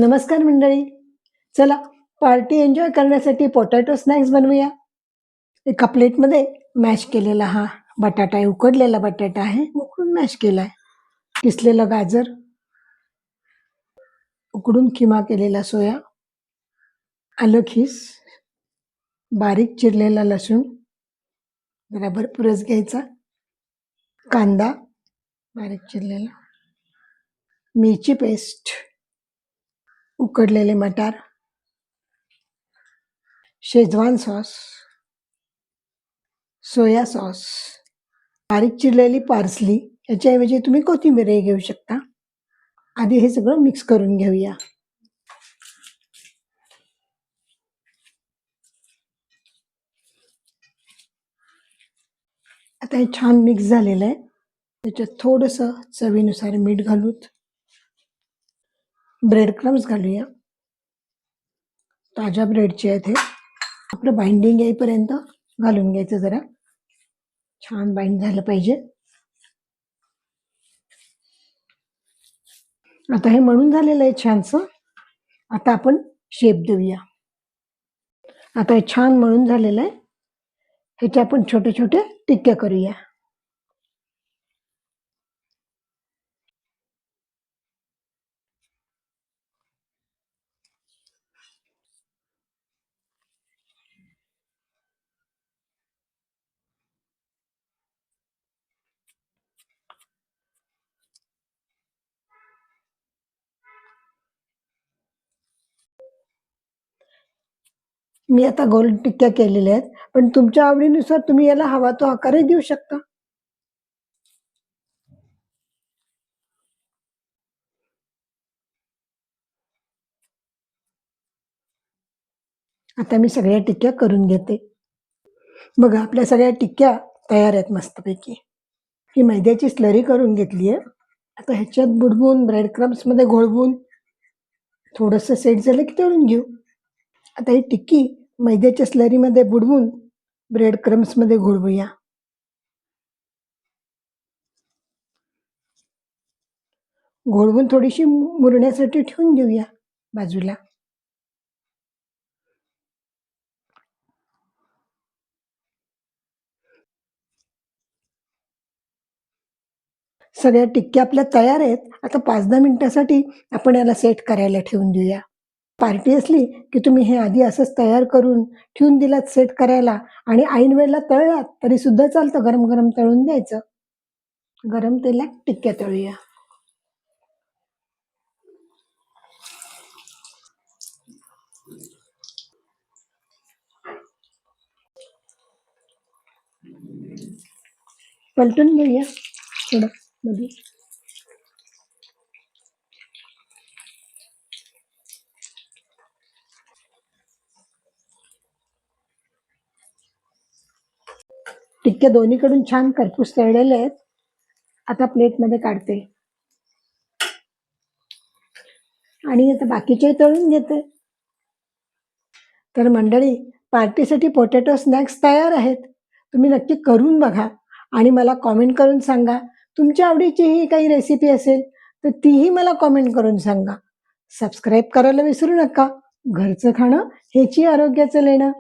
नमस्कार मंडळी. चला पार्टी एन्जॉय करण्यासाठी पोटॅटो स्नॅक्स बनवूया. एका प्लेटमध्ये मॅश केलेला हा बटाटा आहे, उकडलेला बटाटा आहे, उकडून मॅश केला आहे. किसलेलं गाजर, उकडून किमा केलेला सोया, आलं खीस, बारीक चिरलेला लसूण, जरा भरपूरच घ्यायचा, कांदा बारीक चिरलेला, मिरची पेस्ट, उकडलेले मटार, शेजवान सॉस, सोया सॉस, बारीक चिरलेली पार्सली, याच्याऐवजी तुम्ही कोथिंबीरही घेऊ शकता. आधी हे सगळं मिक्स करून घेऊया. आता हे छान मिक्स झालेलं आहे. त्याच्यात थोडंसं चवीनुसार मीठ घालूत. ब्रेड क्रम्स घालूया. ताज्या ब्रेडचे आहेत हे. आपलं बाइंडिंग येईपर्यंत घालून घ्यायचं. जरा छान बाइंड झालं पाहिजे. आता हे मळून झालेलं आहे छानसं. आता आपण शेप देऊया. आता हे छान मळून झालेलं आहे. ह्याचे आपण छोटे छोटे टिक्के करूया. मी आता गोल टिक्क्या केलेल्या आहेत, पण तुमच्या आवडीनुसार तुम्ही याला हवा तो आकारही देऊ शकता. आता मी सगळ्या टिक्क्या करून घेते. बघा आपल्या सगळ्या टिक्क्या तयार आहेत मस्तपैकी. ही मैद्याची स्लरी करून घेतली आहे. आता ह्याच्यात बुडवून ब्रेड क्रम्समध्ये घोळवून थोडंसं सेट झालं की तळून घेऊ. आता ही टिक्की मैद्याच्या स्लरीमध्ये बुडवून ब्रेड क्रम्समध्ये घोळवूया. घोळवून थोडीशी मुरण्यासाठी ठेवून देऊया बाजूला. सगळ्या टिक्क्या आपल्या तयार आहेत. आता 5-10 मिनिटासाठी आपण याला सेट करायला ठेवून देऊया. पार्टी असली की तुम्ही हे आधी असंच तयार करून ठेवून दिलात सेट करायला आणि ऐन वेळेला तळलात तरी सुद्धा चालतं. गरम गरम तळून द्यायचं. गरम तेलात टिक्क्या तळूया. पलटून घेऊया थोडं मध्ये. टिक्क्या दोन्हीकडून छान खरपूस तळलेले आहेत. आता प्लेटमध्ये काढते आणि आता बाकीचे तळून घेते. तर मंडळी, पार्टीसाठी पोटॅटो स्नॅक्स तयार आहेत. तुम्ही नक्की करून बघा आणि मला कॉमेंट करून सांगा. तुमच्या आवडीची ही काही रेसिपी असेल तर तीही मला कॉमेंट करून सांगा. सबस्क्राईब करायला विसरू नका. घरचं खाणं हेची आरोग्याचं लेणं.